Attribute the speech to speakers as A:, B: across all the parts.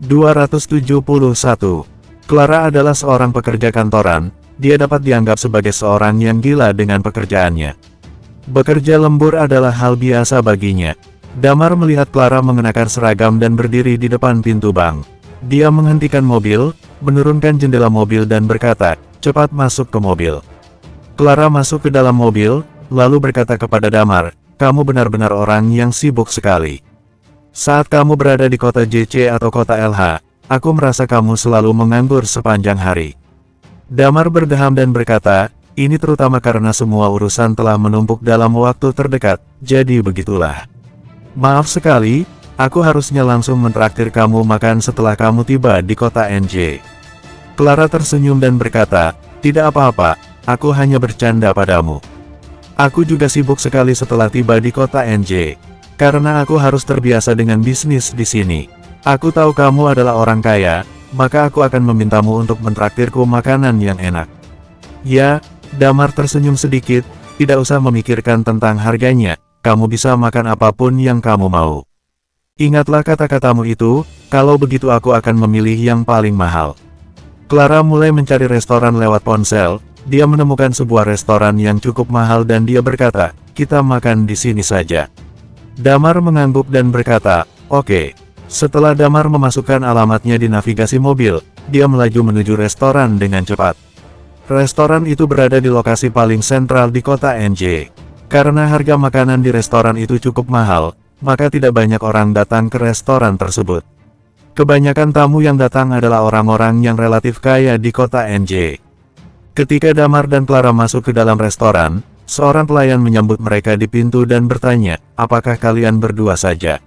A: 271. Clara adalah seorang pekerja kantoran, dia dapat dianggap sebagai seorang yang gila dengan pekerjaannya. Bekerja lembur adalah hal biasa baginya. Damar melihat Clara mengenakan seragam dan berdiri di depan pintu bank. Dia menghentikan mobil, menurunkan jendela mobil dan berkata, "Cepat masuk ke mobil." Clara masuk ke dalam mobil, lalu berkata kepada Damar, "Kamu benar-benar orang yang sibuk sekali. Saat kamu berada di kota JC atau kota LH, aku merasa kamu selalu menganggur sepanjang hari." Damar berdeham dan berkata, "Ini terutama karena semua urusan telah menumpuk dalam waktu terdekat, jadi begitulah. Maaf sekali, aku harusnya langsung mentraktir kamu makan setelah kamu tiba di kota NJ." Clara tersenyum dan berkata, "Tidak apa-apa, aku hanya bercanda padamu. Aku juga sibuk sekali setelah tiba di kota NJ. Karena aku harus terbiasa dengan bisnis di sini. Aku tahu kamu adalah orang kaya, maka aku akan memintamu untuk mentraktirku makanan yang enak." "Ya," Damar tersenyum sedikit, "tidak usah memikirkan tentang harganya, kamu bisa makan apapun yang kamu mau. Ingatlah kata-katamu itu, kalau begitu aku akan memilih yang paling mahal." Clara mulai mencari restoran lewat ponsel, dia menemukan sebuah restoran yang cukup mahal dan dia berkata, "Kita makan di sini saja." Damar mengangguk dan berkata, "Oke." Setelah Damar memasukkan alamatnya di navigasi mobil, dia melaju menuju restoran dengan cepat. Restoran itu berada di lokasi paling sentral di kota NJ. Karena harga makanan di restoran itu cukup mahal, maka tidak banyak orang datang ke restoran tersebut. Kebanyakan tamu yang datang adalah orang-orang yang relatif kaya di kota NJ. Ketika Damar dan Clara masuk ke dalam restoran, seorang pelayan menyambut mereka di pintu dan bertanya, "Apakah kalian berdua saja?"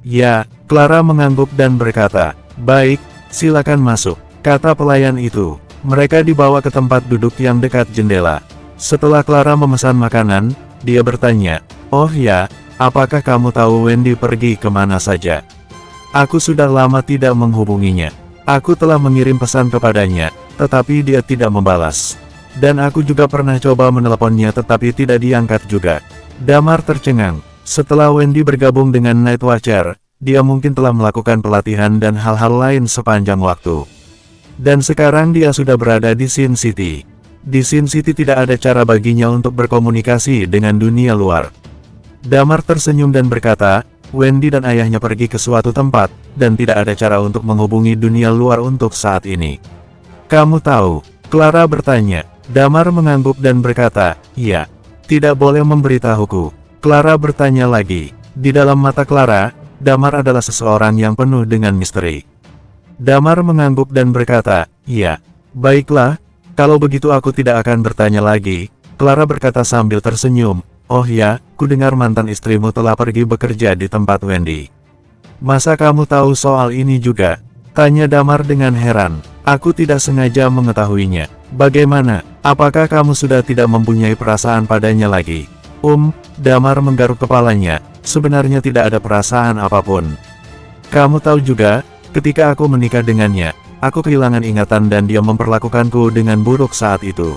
A: "Ya," Clara mengangguk dan berkata, "Baik, silakan masuk," kata pelayan itu. Mereka dibawa ke tempat duduk yang dekat jendela. Setelah Clara memesan makanan, dia bertanya, "Oh ya, apakah kamu tahu Wendy pergi kemana saja? Aku sudah lama tidak menghubunginya. Aku telah mengirim pesan kepadanya, tetapi dia tidak membalas. Dan aku juga pernah coba meneleponnya tetapi tidak diangkat juga." Damar tercengang. Setelah Wendy bergabung dengan Night Watcher, dia mungkin telah melakukan pelatihan dan hal-hal lain sepanjang waktu. Dan sekarang dia sudah berada di Sin City. Di Sin City tidak ada cara baginya untuk berkomunikasi dengan dunia luar. Damar tersenyum dan berkata, "Wendy dan ayahnya pergi ke suatu tempat, dan tidak ada cara untuk menghubungi dunia luar untuk saat ini." "Kamu tahu?" Clara bertanya. Damar mengangguk dan berkata, "Iya." "Tidak boleh memberitahuku." Clara bertanya lagi. Di dalam mata Clara, Damar adalah seseorang yang penuh dengan misteri. Damar mengangguk dan berkata, "Iya. Baiklah, kalau begitu aku tidak akan bertanya lagi." Clara berkata sambil tersenyum, "Oh ya, ku dengar mantan istrimu telah pergi bekerja di tempat Wendy." "Masa kamu tahu soal ini juga?" tanya Damar dengan heran. "Aku tidak sengaja mengetahuinya." "Bagaimana? Apakah kamu sudah tidak mempunyai perasaan padanya lagi?" Damar menggaruk kepalanya. "Sebenarnya tidak ada perasaan apapun. Kamu tahu juga, ketika aku menikah dengannya, aku kehilangan ingatan dan dia memperlakukanku dengan buruk saat itu.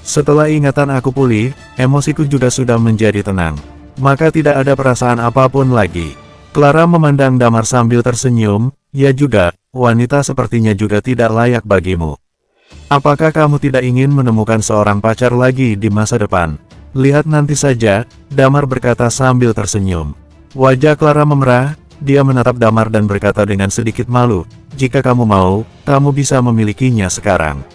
A: Setelah ingatan aku pulih, emosiku juga sudah menjadi tenang. Maka tidak ada perasaan apapun lagi." Clara memandang Damar sambil tersenyum, "Ya juga, wanita sepertinya juga tidak layak bagimu. Apakah kamu tidak ingin menemukan seorang pacar lagi di masa depan?" "Lihat nanti saja," Damar berkata sambil tersenyum. Wajah Clara memerah, dia menatap Damar dan berkata dengan sedikit malu, "Jika kamu mau, kamu bisa memilikinya sekarang."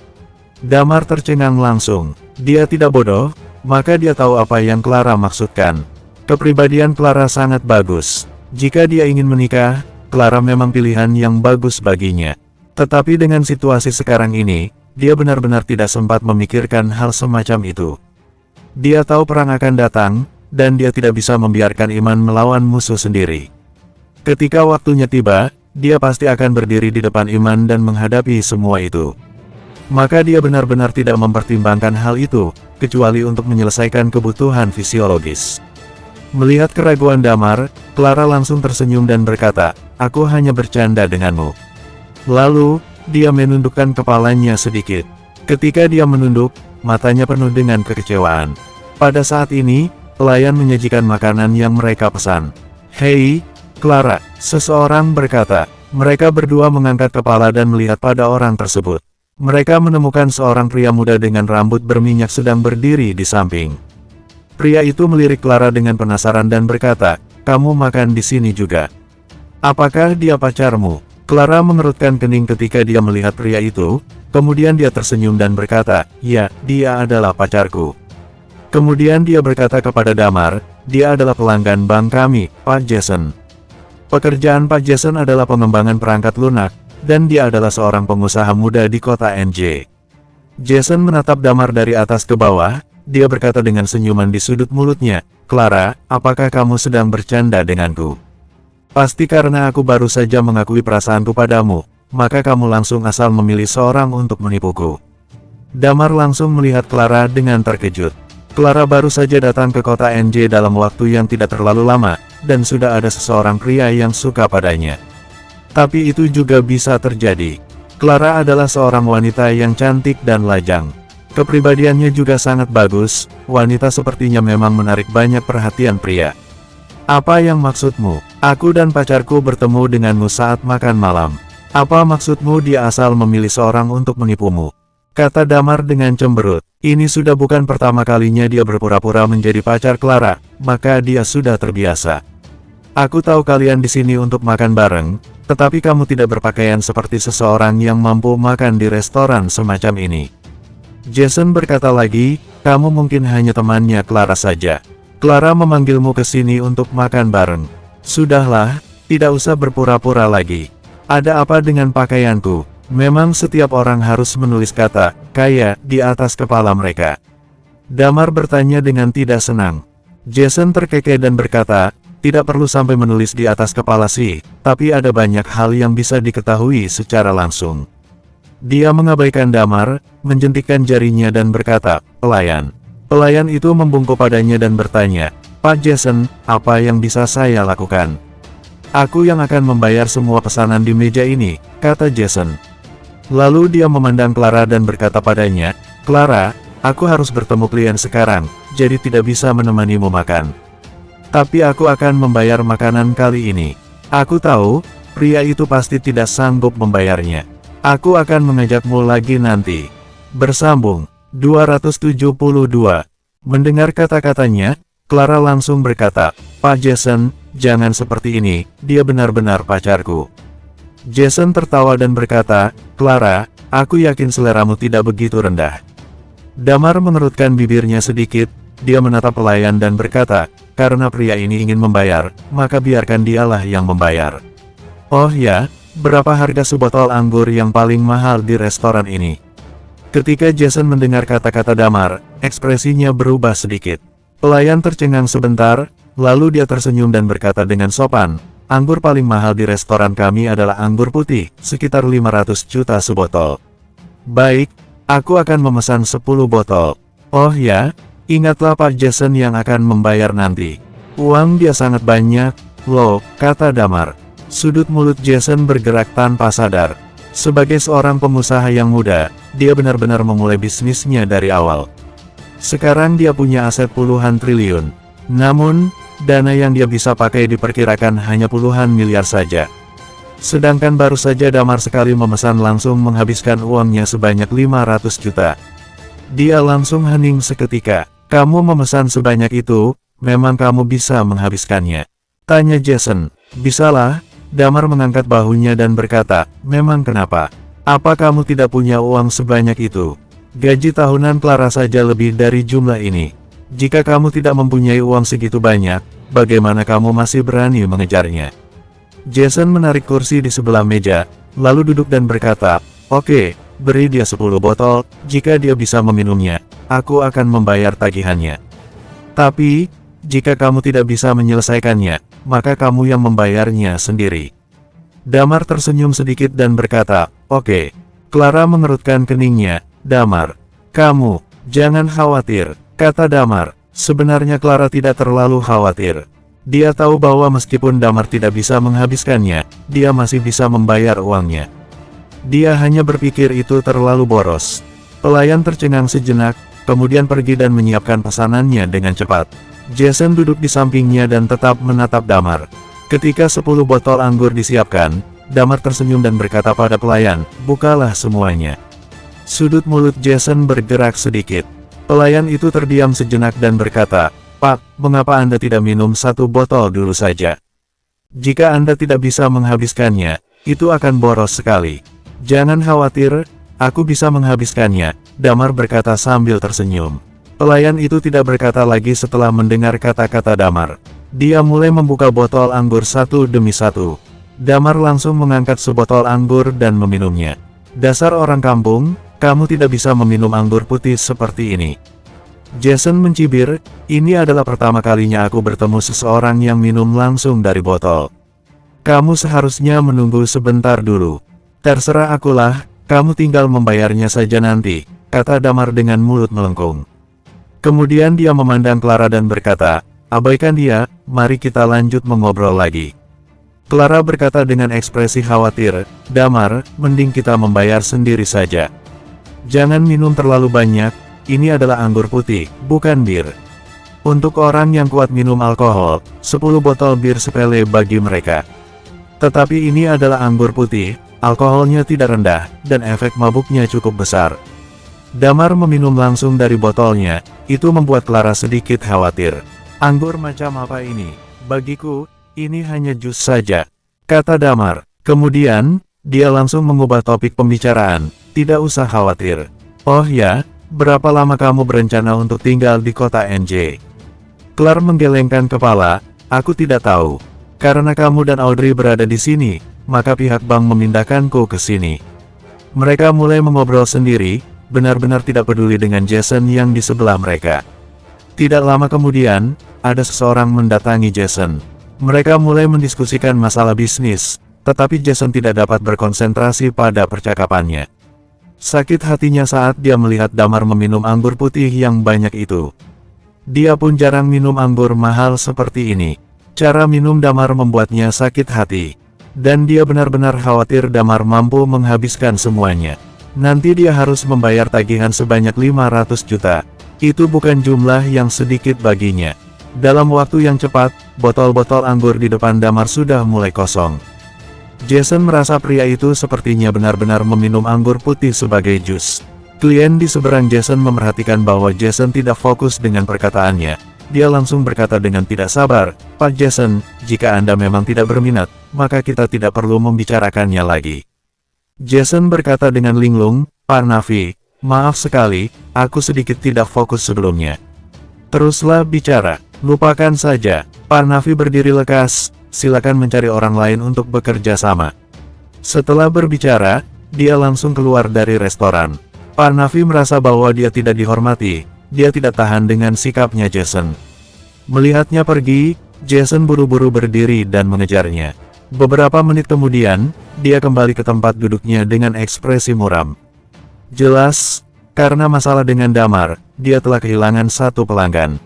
A: Damar tercengang langsung. Dia tidak bodoh, maka dia tahu apa yang Clara maksudkan. Kepribadian Clara sangat bagus. Jika dia ingin menikah, Clara memang pilihan yang bagus baginya. Tetapi dengan situasi sekarang ini, dia benar-benar tidak sempat memikirkan hal semacam itu. Dia tahu perang akan datang, dan dia tidak bisa membiarkan Iman melawan musuh sendiri. Ketika waktunya tiba, dia pasti akan berdiri di depan Iman dan menghadapi semua itu. Maka dia benar-benar tidak mempertimbangkan hal itu, kecuali untuk menyelesaikan kebutuhan fisiologis. Melihat keraguan Damar, Clara langsung tersenyum dan berkata, "Aku hanya bercanda denganmu." Lalu, dia menundukkan kepalanya sedikit. Ketika dia menunduk, matanya penuh dengan kekecewaan. Pada saat ini, pelayan menyajikan makanan yang mereka pesan. "Hei, Clara," seseorang berkata, Mereka berdua mengangkat kepala dan melihat pada orang tersebut. Mereka menemukan seorang pria muda dengan rambut berminyak sedang berdiri di samping. Pria itu melirik Clara dengan penasaran dan berkata, "Kamu makan di sini juga? Apakah dia pacarmu?" Clara mengerutkan kening ketika dia melihat pria itu, kemudian dia tersenyum dan berkata, "Ya, dia adalah pacarku." Kemudian dia berkata kepada Damar, "Dia adalah pelanggan bank kami, Pak Jason. Pekerjaan Pak Jason adalah pengembangan perangkat lunak, dan dia adalah seorang pengusaha muda di kota NJ." Jason menatap Damar dari atas ke bawah, dia berkata dengan senyuman di sudut mulutnya, "Clara, apakah kamu sedang bercanda denganku? Pasti karena aku baru saja mengakui perasaanku padamu, maka kamu langsung asal memilih seorang untuk menipuku." Damar langsung melihat Clara dengan terkejut. Clara baru saja datang ke kota NJ dalam waktu yang tidak terlalu lama, dan sudah ada seseorang pria yang suka padanya. Tapi itu juga bisa terjadi. Clara adalah seorang wanita yang cantik dan lajang. Kepribadiannya juga sangat bagus, wanita sepertinya memang menarik banyak perhatian pria. "Apa yang maksudmu? Aku dan pacarku bertemu denganmu saat makan malam. Apa maksudmu dia asal memilih seorang untuk menipumu?" kata Damar dengan cemberut. Ini sudah bukan pertama kalinya dia berpura-pura menjadi pacar Clara, maka dia sudah terbiasa. "Aku tahu kalian di sini untuk makan bareng, tetapi kamu tidak berpakaian seperti seseorang yang mampu makan di restoran semacam ini." Jason berkata lagi, "Kamu mungkin hanya temannya Clara saja. Clara memanggilmu ke sini untuk makan bareng. Sudahlah, tidak usah berpura-pura lagi. Ada apa dengan pakaianku? Memang setiap orang harus menulis kata kaya di atas kepala mereka?" Damar bertanya dengan tidak senang. Jason terkekeh dan berkata, "Tidak perlu sampai menulis di atas kepala sih, tapi ada banyak hal yang bisa diketahui secara langsung." Dia mengabaikan Damar, menjentikkan jarinya dan berkata, "Pelayan." Pelayan itu membungkuk padanya dan bertanya, "Pak Jason, apa yang bisa saya lakukan?" "Aku yang akan membayar semua pesanan di meja ini," kata Jason. Lalu dia memandang Clara dan berkata padanya, "Clara, aku harus bertemu klien sekarang, jadi tidak bisa menemanimu makan. Tapi aku akan membayar makanan kali ini. Aku tahu, pria itu pasti tidak sanggup membayarnya. Aku akan mengajakmu lagi nanti." Bersambung 272. Mendengar kata-katanya, Clara langsung berkata, "Pak Jason, jangan seperti ini, dia benar-benar pacarku." Jason tertawa dan berkata, "Clara, aku yakin seleramu tidak begitu rendah." Damar mengerutkan bibirnya sedikit, dia menatap pelayan dan berkata, "Karena pria ini ingin membayar, maka biarkan dialah yang membayar." "Oh ya, berapa harga sebotol anggur yang paling mahal di restoran ini?" Ketika Jason mendengar kata-kata Damar, ekspresinya berubah sedikit. Pelayan tercengang sebentar, lalu dia tersenyum dan berkata dengan sopan, "Anggur paling mahal di restoran kami adalah anggur putih, sekitar 500 juta sebotol." "Baik, aku akan memesan 10 botol." "Oh ya, ingatlah Pak Jason yang akan membayar nanti. Uang dia sangat banyak, loh," kata Damar. Sudut mulut Jason bergerak tanpa sadar. Sebagai seorang pengusaha yang muda, dia benar-benar memulai bisnisnya dari awal. Sekarang dia punya aset puluhan triliun. Namun, dana yang dia bisa pakai diperkirakan hanya puluhan miliar saja. Sedangkan baru saja Damar sekali memesan langsung menghabiskan uangnya sebanyak 500 juta. Dia langsung hening seketika. "Kamu memesan sebanyak itu, memang kamu bisa menghabiskannya?" tanya Jason. "Bisalah." Damar mengangkat bahunya dan berkata, "Memang kenapa? Apa kamu tidak punya uang sebanyak itu? Gaji tahunan Clara saja lebih dari jumlah ini. Jika kamu tidak mempunyai uang segitu banyak, bagaimana kamu masih berani mengejarnya?" Jason menarik kursi di sebelah meja, lalu duduk dan berkata, "Oke, beri dia 10 botol, jika dia bisa meminumnya, aku akan membayar tagihannya. Tapi, jika kamu tidak bisa menyelesaikannya, maka kamu yang membayarnya sendiri." Damar tersenyum sedikit dan berkata, "Oke." Clara mengerutkan keningnya. "Damar, kamu, jangan khawatir," kata Damar. Sebenarnya Clara tidak terlalu khawatir. Dia tahu bahwa meskipun Damar tidak bisa menghabiskannya, dia masih bisa membayar uangnya. Dia hanya berpikir itu terlalu boros. Pelayan tercengang sejenak, kemudian pergi dan menyiapkan pesanannya dengan cepat. Jason duduk di sampingnya dan tetap menatap Damar. Ketika 10 botol anggur disiapkan, Damar tersenyum dan berkata pada pelayan, "Bukalah semuanya." Sudut mulut Jason bergerak sedikit. Pelayan itu terdiam sejenak dan berkata, "Pak, mengapa Anda tidak minum satu botol dulu saja? Jika Anda tidak bisa menghabiskannya, itu akan boros sekali." "Jangan khawatir, aku bisa menghabiskannya," Damar berkata sambil tersenyum. Pelayan itu tidak berkata lagi setelah mendengar kata-kata Damar. Dia mulai membuka botol anggur satu demi satu. Damar langsung mengangkat sebotol anggur dan meminumnya. "Dasar orang kampung, kamu tidak bisa meminum anggur putih seperti ini." Jason mencibir, "Ini adalah pertama kalinya aku bertemu seseorang yang minum langsung dari botol. Kamu seharusnya menunggu sebentar dulu." "Terserah akulah, kamu tinggal membayarnya saja nanti," kata Damar dengan mulut melengkung. Kemudian dia memandang Clara dan berkata, "Abaikan dia, mari kita lanjut mengobrol lagi." Clara berkata dengan ekspresi khawatir, "Damar, mending kita membayar sendiri saja. Jangan minum terlalu banyak, ini adalah anggur putih, bukan bir. Untuk orang yang kuat minum alkohol, 10 botol bir sepele bagi mereka. Tetapi ini adalah anggur putih, alkoholnya tidak rendah, dan efek mabuknya cukup besar." Damar meminum langsung dari botolnya, itu membuat Clara sedikit khawatir. "Anggur macam apa ini? Bagiku, ini hanya jus saja," kata Damar. Kemudian, dia langsung mengubah topik pembicaraan, "Tidak usah khawatir. Oh ya, berapa lama kamu berencana untuk tinggal di kota NJ?" Clara menggelengkan kepala, "Aku tidak tahu. Karena kamu dan Audrey berada di sini, maka pihak bank memindahkanku ke sini." Mereka mulai mengobrol sendiri, benar-benar tidak peduli dengan Jason yang di sebelah mereka. Tidak lama kemudian, ada seseorang mendatangi Jason. Mereka mulai mendiskusikan masalah bisnis, tetapi Jason tidak dapat berkonsentrasi pada percakapannya. Sakit hatinya saat dia melihat Damar meminum anggur putih yang banyak itu. Dia pun jarang minum anggur mahal seperti ini. Cara minum Damar membuatnya sakit hati. Dan dia benar-benar khawatir Damar mampu menghabiskan semuanya. Nanti dia harus membayar tagihan sebanyak 500 juta. Itu bukan jumlah yang sedikit baginya. Dalam waktu yang cepat, botol-botol anggur di depan Damar sudah mulai kosong. Jason merasa pria itu sepertinya benar-benar meminum anggur putih sebagai jus. Klien di seberang Jason memerhatikan bahwa Jason tidak fokus dengan perkataannya. Dia langsung berkata dengan tidak sabar, "Pak Jason, jika Anda memang tidak berminat, maka kita tidak perlu membicarakannya lagi." Jason berkata dengan linglung, "Pak Navi, maaf sekali, aku sedikit tidak fokus sebelumnya." "Teruslah bicara. Lupakan saja." Pak Navi berdiri lekas, "Silakan mencari orang lain untuk bekerja sama." Setelah berbicara, dia langsung keluar dari restoran. Pak Navi merasa bahwa dia tidak dihormati, dia tidak tahan dengan sikapnya Jason. Melihatnya pergi, Jason buru-buru berdiri dan mengejarnya. Beberapa menit kemudian, dia kembali ke tempat duduknya dengan ekspresi muram. Jelas, karena masalah dengan Damar, dia telah kehilangan satu pelanggan.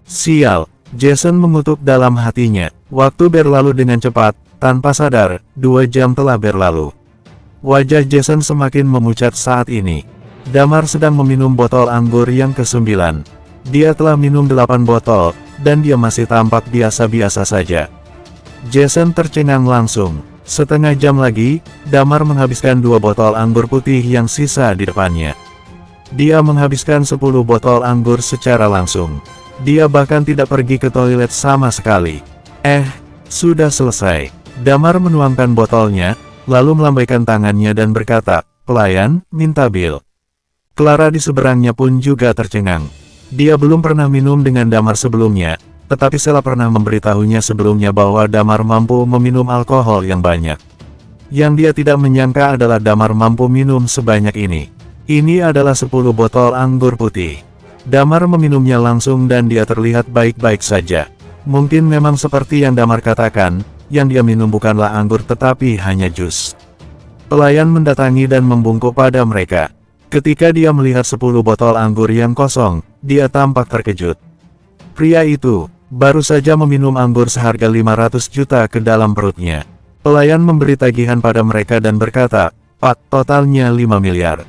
A: Sial, Jason mengutuk dalam hatinya. Waktu berlalu dengan cepat, tanpa sadar, 2 jam telah berlalu. Wajah Jason semakin memucat saat ini. Damar sedang meminum botol anggur yang ke-9. Dia telah minum 8 botol, dan dia masih tampak biasa-biasa saja. Jason tercengang langsung. Setengah jam lagi, Damar menghabiskan 2 botol anggur putih yang sisa di depannya. Dia menghabiskan 10 botol anggur secara langsung. Dia bahkan tidak pergi ke toilet sama sekali. Sudah selesai. Damar menuangkan botolnya, lalu melambaikan tangannya dan berkata, "Pelayan, minta bil." Clara di seberangnya pun juga tercengang. Dia belum pernah minum dengan Damar sebelumnya, tetapi Sheila pernah memberitahunya sebelumnya bahwa Damar mampu meminum alkohol yang banyak. Yang dia tidak menyangka adalah Damar mampu minum sebanyak ini. Ini adalah 10 botol anggur putih. Damar meminumnya langsung dan dia terlihat baik-baik saja. Mungkin memang seperti yang Damar katakan, yang dia minum bukanlah anggur tetapi hanya jus. Pelayan mendatangi dan membungkuk pada mereka. Ketika dia melihat 10 botol anggur yang kosong, dia tampak terkejut. Pria itu baru saja meminum anggur seharga 500 juta ke dalam perutnya. Pelayan memberi tagihan pada mereka dan berkata, "Pak, totalnya 5 miliar.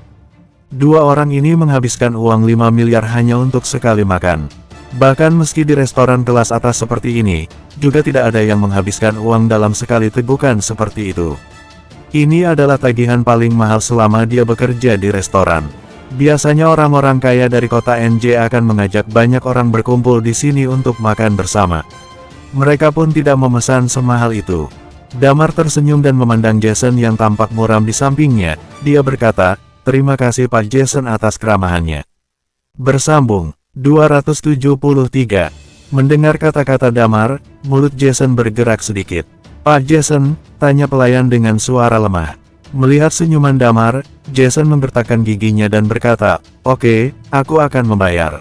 A: 2 orang ini menghabiskan uang 5 miliar hanya untuk sekali makan. Bahkan meski di restoran kelas atas seperti ini, juga tidak ada yang menghabiskan uang dalam sekali tegukan seperti itu." Ini adalah tagihan paling mahal selama dia bekerja di restoran. Biasanya orang-orang kaya dari kota NJ akan mengajak banyak orang berkumpul di sini untuk makan bersama. Mereka pun tidak memesan semahal itu. Damar tersenyum dan memandang Jason yang tampak muram di sampingnya. Dia berkata, "Terima kasih Pak Jason atas keramahannya." Bersambung 273. Mendengar kata-kata Damar, mulut Jason bergerak sedikit. "Pak Jason?" tanya pelayan dengan suara lemah. Melihat senyuman Damar, Jason menggertakkan giginya dan berkata, "Oke, aku akan membayar."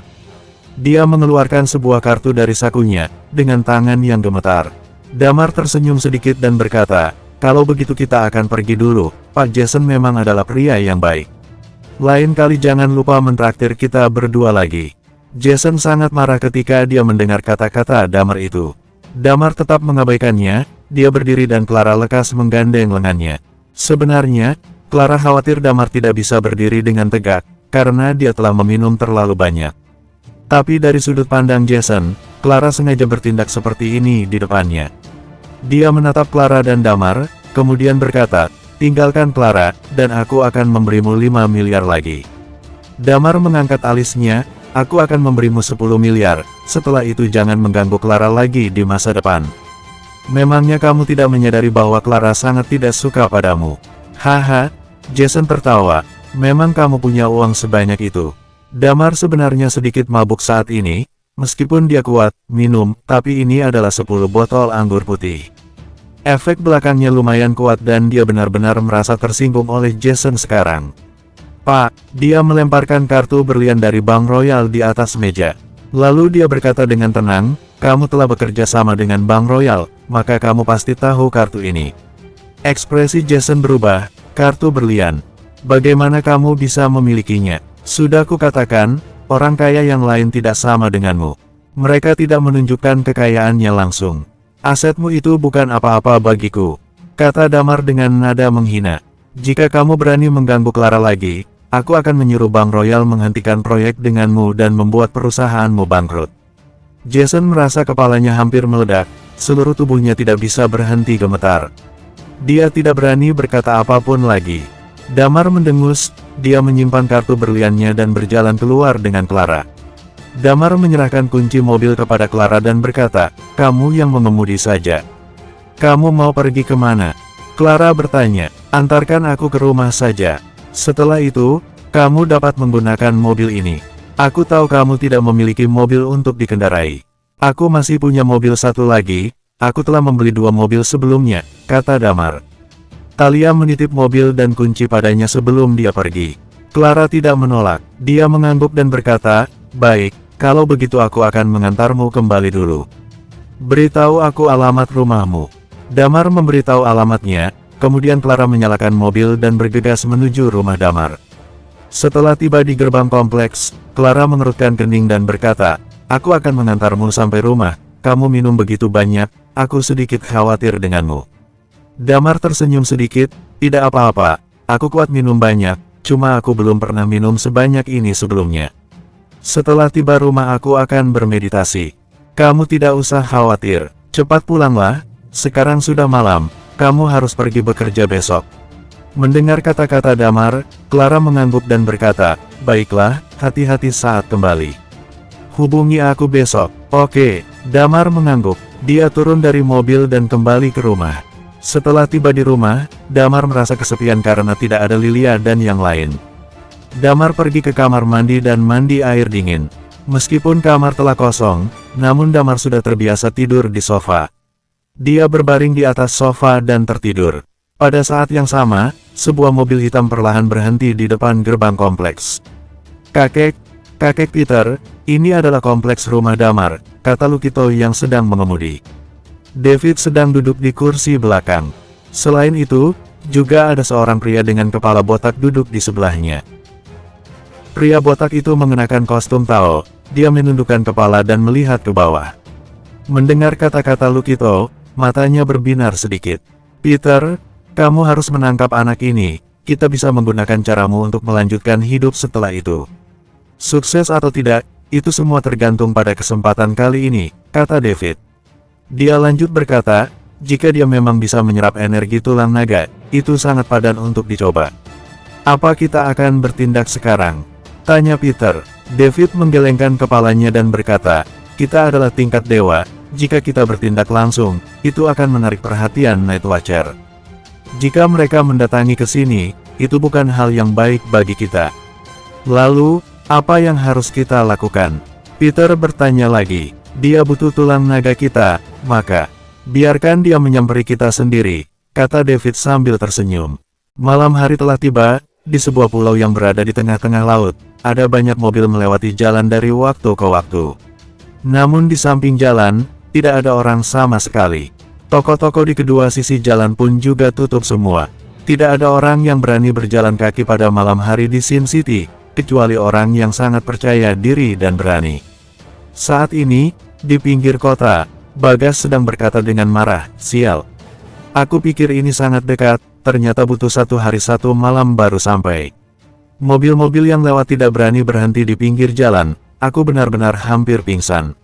A: Dia mengeluarkan sebuah kartu dari sakunya, dengan tangan yang gemetar. Damar tersenyum sedikit dan berkata, "Kalau begitu kita akan pergi dulu, Pak Jason memang adalah pria yang baik. Lain kali jangan lupa mentraktir kita berdua lagi." Jason sangat marah ketika dia mendengar kata-kata Damar itu. Damar tetap mengabaikannya, dia berdiri dan Clara lekas menggandeng lengannya. Sebenarnya, Clara khawatir Damar tidak bisa berdiri dengan tegak, karena dia telah meminum terlalu banyak. Tapi dari sudut pandang Jason, Clara sengaja bertindak seperti ini di depannya. Dia menatap Clara dan Damar, kemudian berkata, "Tinggalkan Clara, dan aku akan memberimu 5 miliar lagi." Damar mengangkat alisnya, "Aku akan memberimu 10 miliar, setelah itu jangan mengganggu Clara lagi di masa depan." Memangnya kamu tidak menyadari bahwa Clara sangat tidak suka padamu? Haha, Jason tertawa. Memang kamu punya uang sebanyak itu. Damar sebenarnya sedikit mabuk saat ini, meskipun dia kuat minum, tapi ini adalah 10 botol anggur putih. Efek belakangnya lumayan kuat dan dia benar-benar merasa tersinggung oleh Jason sekarang. "Pak," dia melemparkan kartu berlian dari Bank Royal di atas meja. Lalu dia berkata dengan tenang, "Kamu telah bekerja sama dengan Bank Royal, maka kamu pasti tahu kartu ini." Ekspresi Jason berubah. "Kartu berlian. Bagaimana kamu bisa memilikinya?" "Sudah kukatakan, orang kaya yang lain tidak sama denganmu. Mereka tidak menunjukkan kekayaannya langsung. Asetmu itu bukan apa-apa bagiku," kata Damar dengan nada menghina. "Jika kamu berani mengganggu Clara lagi, aku akan menyuruh Bank Royal menghentikan proyek denganmu dan membuat perusahaanmu bangkrut." Jason merasa kepalanya hampir meledak, seluruh tubuhnya tidak bisa berhenti gemetar. Dia tidak berani berkata apapun lagi. Damar mendengus, dia menyimpan kartu berliannya dan berjalan keluar dengan Clara. Damar menyerahkan kunci mobil kepada Clara dan berkata, "Kamu yang mengemudi saja." "Kamu mau pergi kemana?" Clara bertanya. "Antarkan aku ke rumah saja. Setelah itu, kamu dapat menggunakan mobil ini. Aku tahu kamu tidak memiliki mobil untuk dikendarai. Aku masih punya mobil satu lagi, aku telah membeli 2 mobil sebelumnya," kata Damar. Talia menitip mobil dan kunci padanya sebelum dia pergi. Clara tidak menolak, dia mengangguk dan berkata, "Baik, kalau begitu aku akan mengantarmu kembali dulu. Beritahu aku alamat rumahmu." Damar memberitahu alamatnya, kemudian Clara menyalakan mobil dan bergegas menuju rumah Damar. Setelah tiba di gerbang kompleks, Clara mengerutkan kening dan berkata, "Aku akan mengantarmu sampai rumah, kamu minum begitu banyak, aku sedikit khawatir denganmu." Damar tersenyum sedikit, "Tidak apa-apa, aku kuat minum banyak, cuma aku belum pernah minum sebanyak ini sebelumnya. Setelah tiba rumah aku akan bermeditasi. Kamu tidak usah khawatir, cepat pulanglah, sekarang sudah malam, kamu harus pergi bekerja besok." Mendengar kata-kata Damar, Clara mengangguk dan berkata, "Baiklah, hati-hati saat kembali. Hubungi aku besok." "Oke." Damar mengangguk. Dia turun dari mobil dan kembali ke rumah. Setelah tiba di rumah, Damar merasa kesepian karena tidak ada Lilia dan yang lain. Damar pergi ke kamar mandi dan mandi air dingin. Meskipun kamar telah kosong, namun Damar sudah terbiasa tidur di sofa. Dia berbaring di atas sofa dan tertidur. Pada saat yang sama, sebuah mobil hitam perlahan berhenti di depan gerbang kompleks. Kakek Peter, ini adalah kompleks rumah Damar," kata Lukito yang sedang mengemudi. David sedang duduk di kursi belakang. Selain itu, juga ada seorang pria dengan kepala botak duduk di sebelahnya. Pria botak itu mengenakan kostum Tao, dia menundukkan kepala dan melihat ke bawah. Mendengar kata-kata Lukito, matanya berbinar sedikit. "Peter, kamu harus menangkap anak ini, kita bisa menggunakan caramu untuk melanjutkan hidup setelah itu. Sukses atau tidak, itu semua tergantung pada kesempatan kali ini," kata David. Dia lanjut berkata, "Jika dia memang bisa menyerap energi tulang naga, itu sangat padan untuk dicoba. Apa kita akan bertindak sekarang? Tanya Peter. David menggelengkan kepalanya dan berkata, kita adalah tingkat dewa, jika kita bertindak langsung, itu akan menarik perhatian Night Watcher. Jika mereka mendatangi ke sini, itu bukan hal yang baik bagi kita. Lalu, apa yang harus kita lakukan? Peter bertanya lagi. Dia butuh tulang naga kita, maka biarkan dia menyamperi kita sendiri, kata David sambil tersenyum. Malam hari telah tiba, di sebuah pulau yang berada di tengah-tengah laut, ada banyak mobil melewati jalan dari waktu ke waktu. Namun di samping jalan, tidak ada orang sama sekali. Toko-toko di kedua sisi jalan pun juga tutup semua. Tidak ada orang yang berani berjalan kaki pada malam hari di Sin City, kecuali orang yang sangat percaya diri dan berani. Saat ini, di pinggir kota, Bagas sedang berkata dengan marah, sial. Aku pikir ini sangat dekat, ternyata butuh 1 hari 1 malam baru sampai. Mobil-mobil yang lewat tidak berani berhenti di pinggir jalan, aku benar-benar hampir pingsan.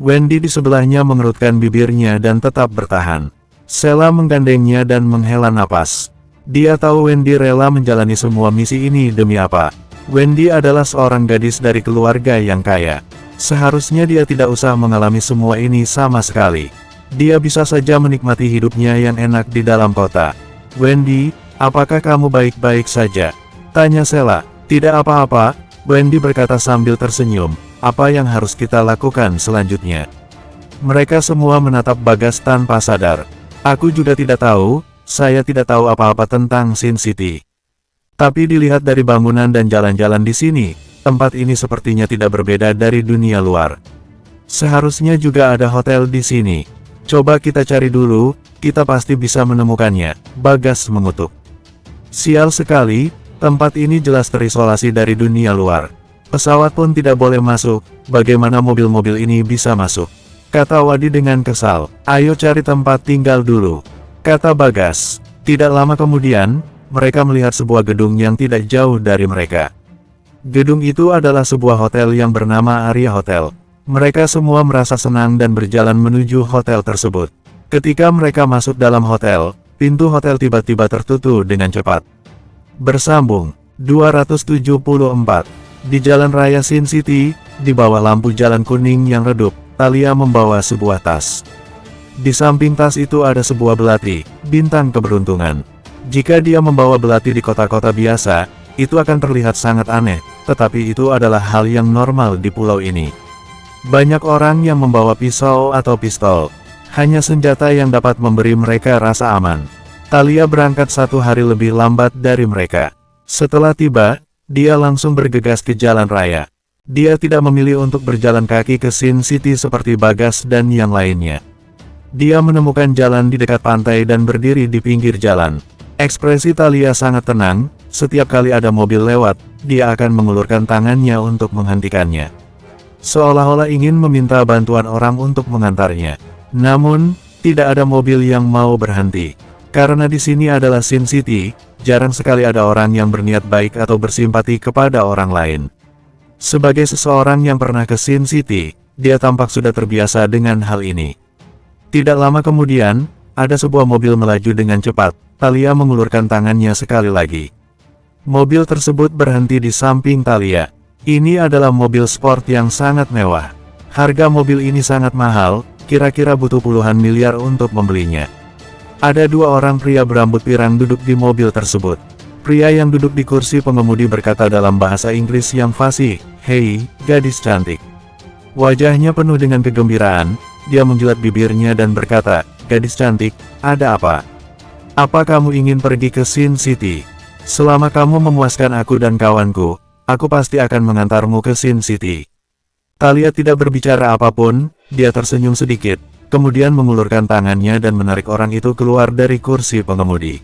A: Wendy di sebelahnya mengerutkan bibirnya dan tetap bertahan. Sheila menggandengnya dan menghela napas. Dia tahu Wendy rela menjalani semua misi ini demi apa. Wendy adalah seorang gadis dari keluarga yang kaya. Seharusnya dia tidak usah mengalami semua ini sama sekali. Dia bisa saja menikmati hidupnya yang enak di dalam kota. Wendy, apakah kamu baik-baik saja? Tanya Sheila. Tidak apa-apa, Wendy berkata sambil tersenyum. Apa yang harus kita lakukan selanjutnya? Mereka semua menatap Bagas tanpa sadar. Aku juga tidak tahu, saya tidak tahu apa-apa tentang Sin City. Tapi dilihat dari bangunan dan jalan-jalan di sini, tempat ini sepertinya tidak berbeda dari dunia luar. Seharusnya juga ada hotel di sini. Coba kita cari dulu, kita pasti bisa menemukannya, Bagas mengutuk. Sial sekali, tempat ini jelas terisolasi dari dunia luar. Pesawat pun tidak boleh masuk, bagaimana mobil-mobil ini bisa masuk? Kata Wadi dengan kesal. Ayo cari tempat tinggal dulu, kata Bagas. Tidak lama kemudian, mereka melihat sebuah gedung yang tidak jauh dari mereka. Gedung itu adalah sebuah hotel yang bernama Arya Hotel. Mereka semua merasa senang dan berjalan menuju hotel tersebut. Ketika mereka masuk dalam hotel, pintu hotel tiba-tiba tertutup dengan cepat. Bersambung, 274. Di jalan raya Sin City, di bawah lampu jalan kuning yang redup, Talia membawa sebuah tas. Di samping tas itu ada sebuah belati, bintang keberuntungan. Jika dia membawa belati di kota-kota biasa, itu akan terlihat sangat aneh, tetapi itu adalah hal yang normal di pulau ini. Banyak orang yang membawa pisau atau pistol, hanya senjata yang dapat memberi mereka rasa aman. Talia berangkat 1 hari lebih lambat dari mereka. Setelah tiba, dia langsung bergegas ke jalan raya. Dia tidak memilih untuk berjalan kaki ke Sin City seperti Bagas dan yang lainnya. Dia menemukan jalan di dekat pantai dan berdiri di pinggir jalan. Ekspresi Talia sangat tenang, setiap kali ada mobil lewat, dia akan mengulurkan tangannya untuk menghentikannya. Seolah-olah ingin meminta bantuan orang untuk mengantarnya. Namun, tidak ada mobil yang mau berhenti. Karena di sini adalah Sin City, jarang sekali ada orang yang berniat baik atau bersimpati kepada orang lain. Sebagai seseorang yang pernah ke Sin City, dia tampak sudah terbiasa dengan hal ini. Tidak lama kemudian, ada sebuah mobil melaju dengan cepat. Talia mengulurkan tangannya sekali lagi. Mobil tersebut berhenti di samping Talia. Ini adalah mobil sport yang sangat mewah. Harga mobil ini sangat mahal, kira-kira butuh puluhan miliar untuk membelinya. Ada 2 orang pria berambut pirang duduk di mobil tersebut. Pria yang duduk di kursi pengemudi berkata dalam bahasa Inggris yang fasih, "Hei, gadis cantik." Wajahnya penuh dengan kegembiraan, dia menjilat bibirnya dan berkata, "Gadis cantik, ada apa? Apa kamu ingin pergi ke Sin City? Selama kamu memuaskan aku dan kawanku, aku pasti akan mengantarmu ke Sin City." Talia tidak berbicara apapun, dia tersenyum sedikit. Kemudian mengulurkan tangannya dan menarik orang itu keluar dari kursi pengemudi.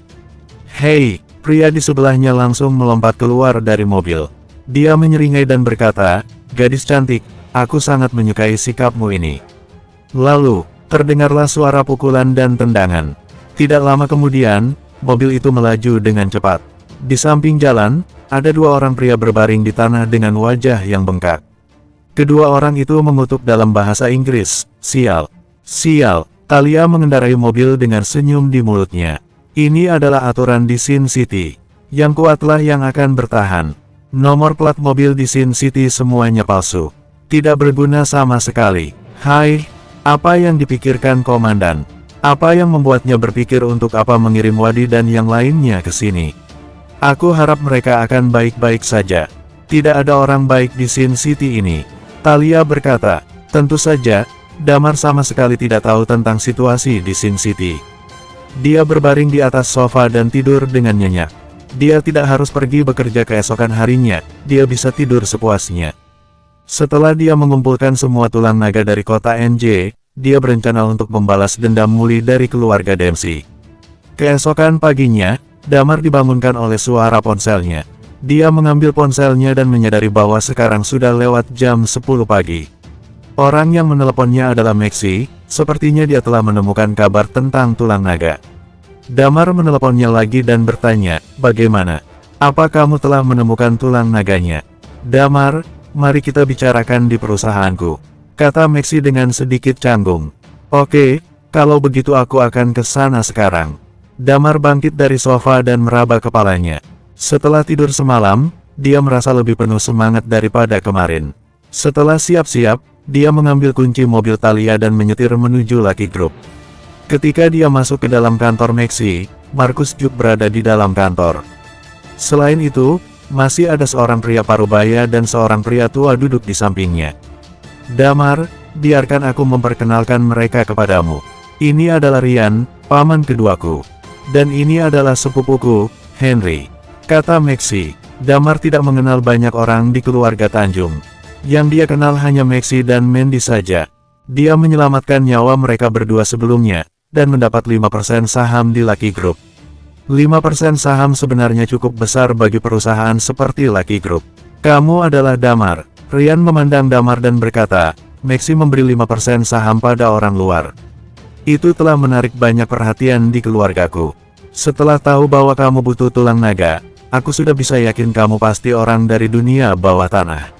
A: "Hei!" Pria di sebelahnya langsung melompat keluar dari mobil. Dia menyeringai dan berkata, "Gadis cantik, aku sangat menyukai sikapmu ini." Lalu, terdengarlah suara pukulan dan tendangan. Tidak lama kemudian, mobil itu melaju dengan cepat. Di samping jalan, ada 2 orang pria berbaring di tanah dengan wajah yang bengkak. Kedua orang itu mengutuk dalam bahasa Inggris, "Sial! Sial!" Talia mengendarai mobil dengan senyum di mulutnya. Ini adalah aturan di Sin City. Yang kuatlah yang akan bertahan. Nomor plat mobil di Sin City semuanya palsu. Tidak berguna sama sekali. Hai, apa yang dipikirkan komandan? Apa yang membuatnya berpikir untuk apa mengirim Wadi dan yang lainnya ke sini? Aku harap mereka akan baik-baik saja. Tidak ada orang baik di Sin City ini. Talia berkata, tentu saja, Damar sama sekali tidak tahu tentang situasi di Sin City. Dia berbaring di atas sofa dan tidur dengan nyenyak. Dia tidak harus pergi bekerja keesokan harinya, dia bisa tidur sepuasnya. Setelah dia mengumpulkan semua tulang naga dari kota NJ, dia berencana untuk membalas dendam Muli dari keluarga Dempsey. Keesokan paginya, Damar dibangunkan oleh suara ponselnya. Dia mengambil ponselnya dan menyadari bahwa sekarang sudah lewat jam 10 pagi. Orang yang meneleponnya adalah Maxi, sepertinya dia telah menemukan kabar tentang tulang naga. Damar meneleponnya lagi dan bertanya, bagaimana? Apa kamu telah menemukan tulang naganya? Damar, mari kita bicarakan di perusahaanku, kata Maxi dengan sedikit canggung. Oke, kalau begitu aku akan ke sana sekarang. Damar bangkit dari sofa dan meraba kepalanya. Setelah tidur semalam, dia merasa lebih penuh semangat daripada kemarin. Setelah siap-siap, dia mengambil kunci mobil Talia dan menyetir menuju Lucky Group. Ketika dia masuk ke dalam kantor Maxi, Markus Juk berada di dalam kantor. Selain itu, masih ada seorang pria parubaya dan seorang pria tua duduk di sampingnya. Damar, biarkan aku memperkenalkan mereka kepadamu. Ini adalah Ryan, paman keduaku. Dan ini adalah sepupuku, Henry, kata Maxi. Damar tidak mengenal banyak orang di keluarga Tanjung. Yang dia kenal hanya Maxi dan Mandy saja. Dia menyelamatkan nyawa mereka berdua sebelumnya, dan mendapat 5% saham di Lucky Group. 5% saham sebenarnya cukup besar bagi perusahaan seperti Lucky Group. Kamu adalah Damar. Ryan memandang Damar dan berkata, Maxi memberi 5% saham pada orang luar. Itu telah menarik banyak perhatian di keluargaku. Setelah tahu bahwa kamu butuh tulang naga, aku sudah bisa yakin kamu pasti orang dari dunia bawah tanah.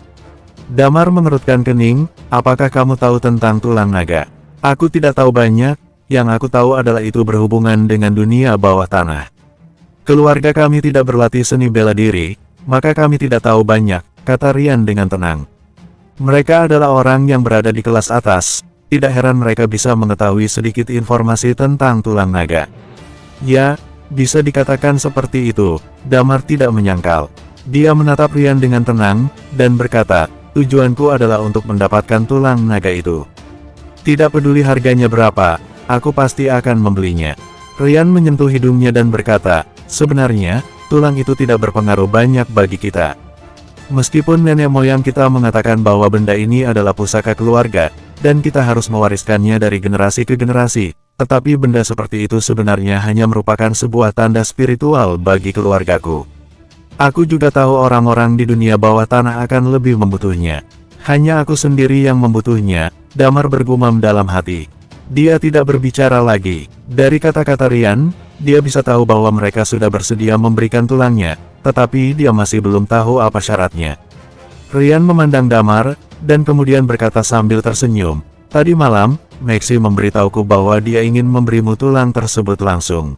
A: Damar mengerutkan kening, apakah kamu tahu tentang tulang naga? Aku tidak tahu banyak, yang aku tahu adalah itu berhubungan dengan dunia bawah tanah. Keluarga kami tidak berlatih seni bela diri, maka kami tidak tahu banyak, kata Ryan dengan tenang. Mereka adalah orang yang berada di kelas atas, tidak heran mereka bisa mengetahui sedikit informasi tentang tulang naga. Ya, bisa dikatakan seperti itu, Damar tidak menyangkal. Dia menatap Ryan dengan tenang, dan berkata, tujuanku adalah untuk mendapatkan tulang naga itu. Tidak peduli harganya berapa, aku pasti akan membelinya. Ryan menyentuh hidungnya dan berkata, sebenarnya, tulang itu tidak berpengaruh banyak bagi kita. Meskipun nenek moyang kita mengatakan bahwa benda ini adalah pusaka keluarga, dan kita harus mewariskannya dari generasi ke generasi, tetapi benda seperti itu sebenarnya hanya merupakan sebuah tanda spiritual bagi keluargaku. Aku juga tahu orang-orang di dunia bawah tanah akan lebih membutuhnya. Hanya aku sendiri yang membutuhnya, Damar bergumam dalam hati. Dia tidak berbicara lagi. Dari kata-kata Ryan, dia bisa tahu bahwa mereka sudah bersedia memberikan tulangnya, tetapi dia masih belum tahu apa syaratnya. Ryan memandang Damar, dan kemudian berkata sambil tersenyum, tadi malam, Maxi memberitahuku bahwa dia ingin memberimu tulang tersebut langsung.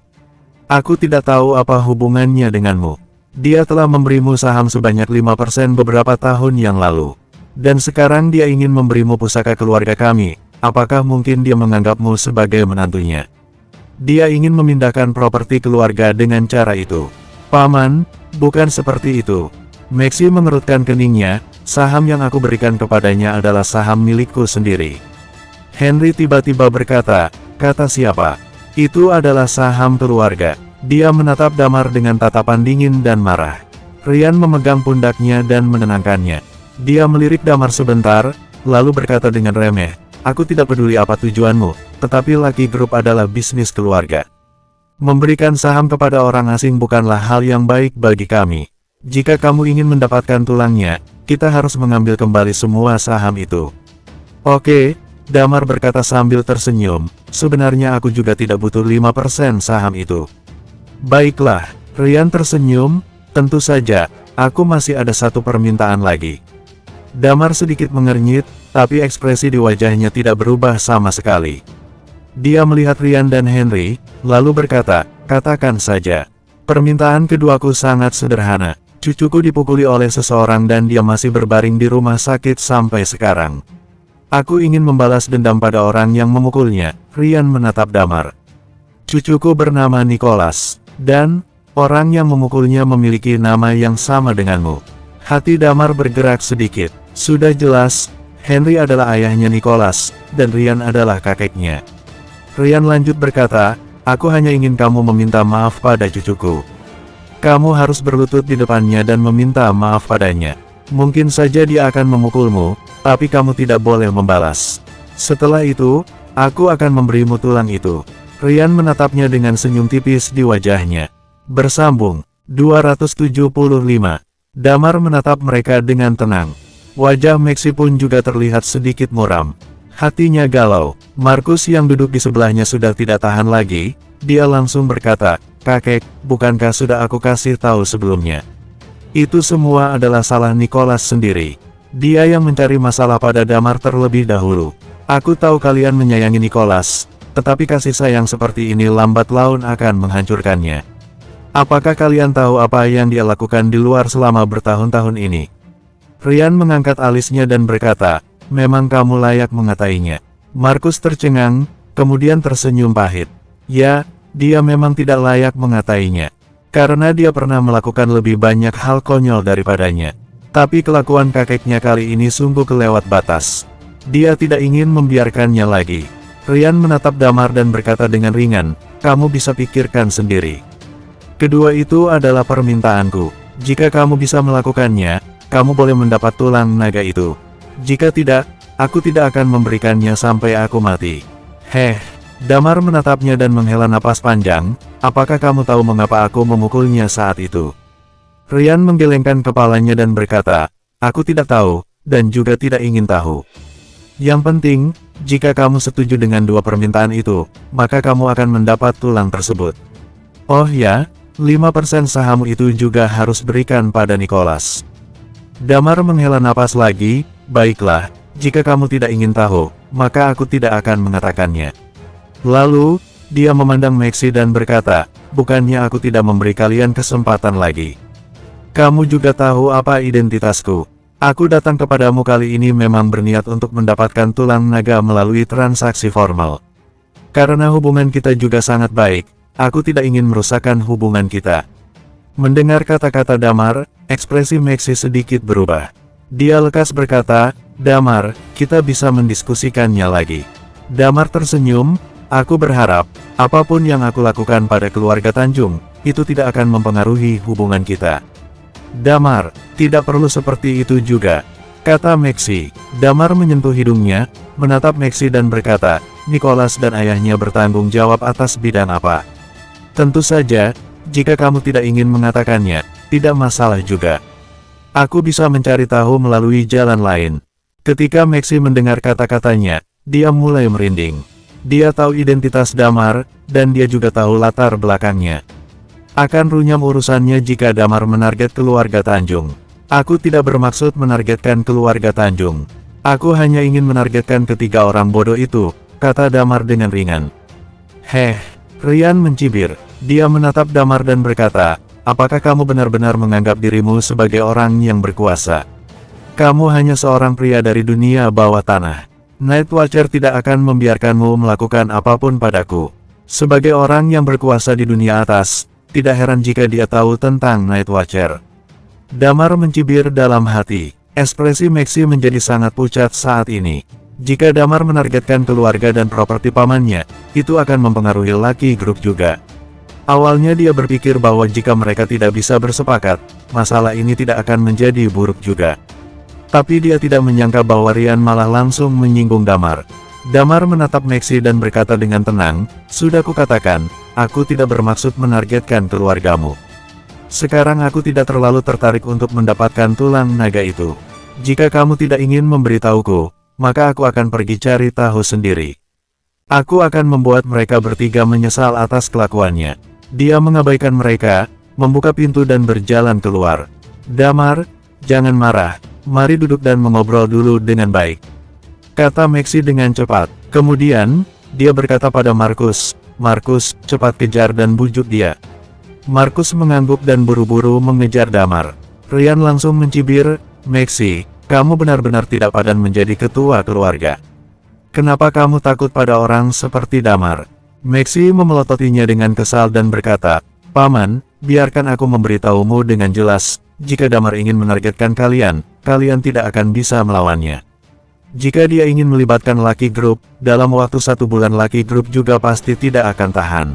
A: Aku tidak tahu apa hubungannya denganmu. Dia telah memberimu saham sebanyak 5% beberapa tahun yang lalu. Dan sekarang dia ingin memberimu pusaka keluarga kami, apakah mungkin dia menganggapmu sebagai menantunya? Dia ingin memindahkan properti keluarga dengan cara itu. Paman, bukan seperti itu. Maxi mengerutkan keningnya, saham yang aku berikan kepadanya adalah saham milikku sendiri. Henry tiba-tiba berkata, kata siapa? Itu adalah saham keluarga. Dia menatap Damar dengan tatapan dingin dan marah. Ryan memegang pundaknya dan menenangkannya. Dia melirik Damar sebentar, lalu berkata dengan remeh, aku tidak peduli apa tujuanmu, tetapi Lucky Group adalah bisnis keluarga. Memberikan saham kepada orang asing bukanlah hal yang baik bagi kami. Jika kamu ingin mendapatkan tulangnya, kita harus mengambil kembali semua saham itu. Oke, Damar berkata sambil tersenyum, sebenarnya aku juga tidak butuh 5% saham itu. Baiklah, Ryan tersenyum, tentu saja, aku masih ada satu permintaan lagi. Damar sedikit mengernyit, tapi ekspresi di wajahnya tidak berubah sama sekali. Dia melihat Ryan dan Henry, lalu berkata, katakan saja. Permintaan keduaku sangat sederhana. Cucuku dipukuli oleh seseorang dan dia masih berbaring di rumah sakit sampai sekarang. Aku ingin membalas dendam pada orang yang memukulnya. Ryan menatap Damar. Cucuku bernama Nicholas, dan orang yang memukulnya memiliki nama yang sama denganmu. Hati Damar bergerak sedikit. Sudah jelas, Henry adalah ayahnya Nicholas, dan Ryan adalah kakeknya. Ryan lanjut berkata, aku hanya ingin kamu meminta maaf pada cucuku. Kamu harus berlutut di depannya dan meminta maaf padanya. Mungkin saja dia akan memukulmu, tapi kamu tidak boleh membalas. Setelah itu, aku akan memberimu tulang itu. Ryan menatapnya dengan senyum tipis di wajahnya. Bersambung. 275. Damar menatap mereka dengan tenang. Wajah Maxi pun juga terlihat sedikit muram. Hatinya galau. Markus yang duduk di sebelahnya sudah tidak tahan lagi. Dia langsung berkata, kakek, bukankah sudah aku kasih tahu sebelumnya? Itu semua adalah salah Nicholas sendiri. Dia yang mencari masalah pada Damar terlebih dahulu. Aku tahu kalian menyayangi Nicholas, tetapi kasih sayang seperti ini lambat laun akan menghancurkannya. Apakah kalian tahu apa yang dia lakukan di luar selama bertahun-tahun ini? Ryan mengangkat alisnya dan berkata, memang kamu layak mengatainya. Markus tercengang, kemudian tersenyum pahit. Ya, dia memang tidak layak mengatainya. Karena dia pernah melakukan lebih banyak hal konyol daripadanya. Tapi kelakuan kakeknya kali ini sungguh kelewat batas. Dia tidak ingin membiarkannya lagi. Ryan menatap Damar dan berkata dengan ringan, kamu bisa pikirkan sendiri. Kedua itu adalah permintaanku. Jika kamu bisa melakukannya, kamu boleh mendapat tulang naga itu. Jika tidak, aku tidak akan memberikannya sampai aku mati. Damar menatapnya dan menghela napas panjang, apakah kamu tahu mengapa aku memukulnya saat itu? Ryan menggelengkan kepalanya dan berkata, aku tidak tahu, dan juga tidak ingin tahu. Yang penting, jika kamu setuju dengan dua permintaan itu, maka kamu akan mendapat tulang tersebut. Oh ya, 5% sahammu itu juga harus berikan pada Nicholas. Damar menghela napas lagi, baiklah, jika kamu tidak ingin tahu, maka aku tidak akan mengatakannya. Lalu, dia memandang Maxi dan berkata, bukannya aku tidak memberi kalian kesempatan lagi. Kamu juga tahu apa identitasku. Aku datang kepadamu kali ini memang berniat untuk mendapatkan tulang naga melalui transaksi formal. Karena hubungan kita juga sangat baik, aku tidak ingin merusakkan hubungan kita. Mendengar kata-kata Damar, ekspresi Maxi sedikit berubah. Dia lekas berkata, Damar, kita bisa mendiskusikannya lagi. Damar tersenyum, aku berharap, apapun yang aku lakukan pada keluarga Tanjung, itu tidak akan mempengaruhi hubungan kita. Damar, tidak perlu seperti itu juga, kata Maxi. Damar menyentuh hidungnya, menatap Maxi dan berkata, Nicholas dan ayahnya bertanggung jawab atas bidang apa? Tentu saja, jika kamu tidak ingin mengatakannya, tidak masalah juga. Aku bisa mencari tahu melalui jalan lain. Ketika Maxi mendengar kata-katanya, dia mulai merinding. Dia tahu identitas Damar, dan dia juga tahu latar belakangnya. Akan runyam urusannya jika Damar menarget keluarga Tanjung. Aku tidak bermaksud menargetkan keluarga Tanjung. Aku hanya ingin menargetkan ketiga orang bodoh itu, kata Damar dengan ringan. Ryan mencibir. Dia menatap Damar dan berkata, apakah kamu benar-benar menganggap dirimu sebagai orang yang berkuasa? Kamu hanya seorang pria dari dunia bawah tanah. Night Watcher tidak akan membiarkanmu melakukan apapun padaku. Sebagai orang yang berkuasa di dunia atas, tidak heran jika dia tahu tentang Night Watcher. Damar mencibir dalam hati. Ekspresi Maxi menjadi sangat pucat saat ini. Jika Damar menargetkan keluarga dan properti pamannya, itu akan mempengaruhi Lucky Group juga. Awalnya dia berpikir bahwa jika mereka tidak bisa bersepakat, masalah ini tidak akan menjadi buruk juga. Tapi dia tidak menyangka bahwa Ryan malah langsung menyinggung Damar. Damar menatap Maxi dan berkata dengan tenang, sudah kukatakan, aku tidak bermaksud menargetkan keluargamu. Sekarang aku tidak terlalu tertarik untuk mendapatkan tulang naga itu. Jika kamu tidak ingin memberitahuku, maka aku akan pergi cari tahu sendiri. Aku akan membuat mereka bertiga menyesal atas kelakuannya. Dia mengabaikan mereka, membuka pintu dan berjalan keluar. Damar, jangan marah, mari duduk dan mengobrol dulu dengan baik, kata Maxi dengan cepat. Kemudian, dia berkata pada Markus, "Markus, cepat kejar dan bujuk dia." Markus mengangguk dan buru-buru mengejar Damar. Ryan langsung mencibir, "Maxi, kamu benar-benar tidak padan menjadi ketua keluarga. Kenapa kamu takut pada orang seperti Damar?" Maxi memelototinya dengan kesal dan berkata, "Paman, biarkan aku memberitahumu dengan jelas, jika Damar ingin menargetkan kalian, kalian tidak akan bisa melawannya. Jika dia ingin melibatkan Lucky Group, dalam waktu 1 bulan Lucky Group juga pasti tidak akan tahan."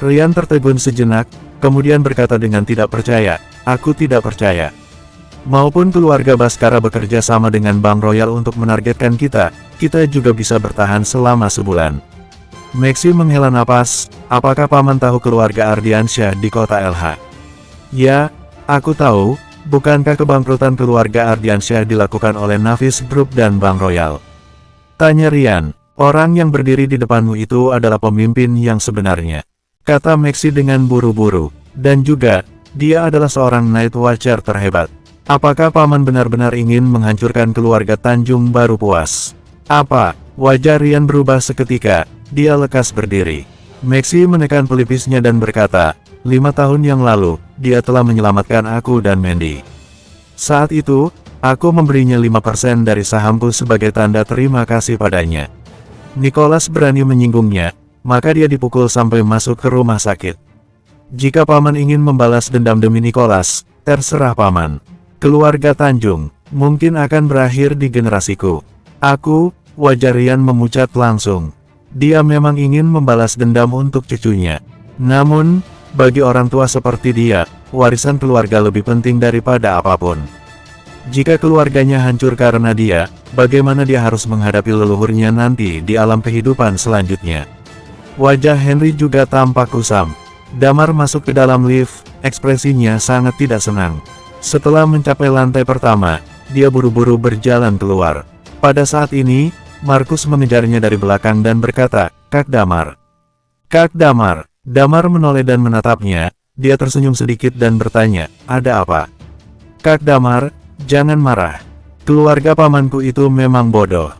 A: Ryan tertegun sejenak, kemudian berkata dengan tidak percaya, "Aku tidak percaya. Maupun keluarga Baskara bekerja sama dengan Bank Royal untuk menargetkan kita, kita juga bisa bertahan selama sebulan." Maxi menghela napas, "Apakah Paman tahu keluarga Ardiansyah di kota LH?" "Ya, aku tahu. Bukankah kebangkrutan keluarga Ardiansyah dilakukan oleh Navis Group dan Bank Royal?" tanya Ryan. "Orang yang berdiri di depanmu itu adalah pemimpin yang sebenarnya," kata Maxi dengan buru-buru. "Dan juga, dia adalah seorang Night Watcher terhebat. Apakah Paman benar-benar ingin menghancurkan keluarga Tanjung Baru Puas?" "Apa?" Wajah Ryan berubah seketika, dia lekas berdiri. Maxi menekan pelipisnya dan berkata, 5 tahun yang lalu, dia telah menyelamatkan aku dan Mandy. Saat itu, aku memberinya 5% dari sahamku sebagai tanda terima kasih padanya. Nicholas berani menyinggungnya, maka dia dipukul sampai masuk ke rumah sakit. Jika Paman ingin membalas dendam demi Nicholas, terserah Paman. Keluarga Tanjung, mungkin akan berakhir di generasiku. Aku, wajah Ryan memucat langsung. Dia memang ingin membalas dendam untuk cucunya. Namun, bagi orang tua seperti dia, warisan keluarga lebih penting daripada apapun. Jika keluarganya hancur karena dia, bagaimana dia harus menghadapi leluhurnya nanti di alam kehidupan selanjutnya? Wajah Henry juga tampak kusam. Damar masuk ke dalam lift, ekspresinya sangat tidak senang. Setelah mencapai lantai pertama, dia buru-buru berjalan keluar. Pada saat ini, Markus mengejarnya dari belakang dan berkata, "Kak Damar." "Kak Damar." Damar menoleh dan menatapnya, dia tersenyum sedikit dan bertanya, "Ada apa?" "Kak Damar, jangan marah. Keluarga pamanku itu memang bodoh.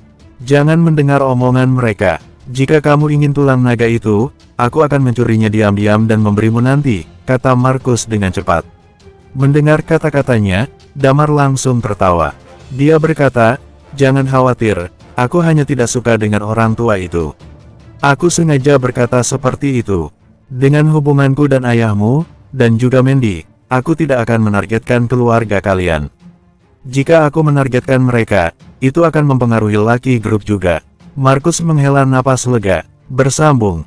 A: Jangan mendengar omongan mereka. Jika kamu ingin tulang naga itu, aku akan mencurinya diam-diam dan memberimu nanti," kata Markus dengan cepat. Mendengar kata-katanya, Damar langsung tertawa. Dia berkata, "Jangan khawatir, aku hanya tidak suka dengan orang tua itu. Aku sengaja berkata seperti itu. Dengan hubunganku dan ayahmu, dan juga Mandy, aku tidak akan menargetkan keluarga kalian. Jika aku menargetkan mereka, itu akan mempengaruhi Lucky Group juga." Markus menghela napas lega, bersambung,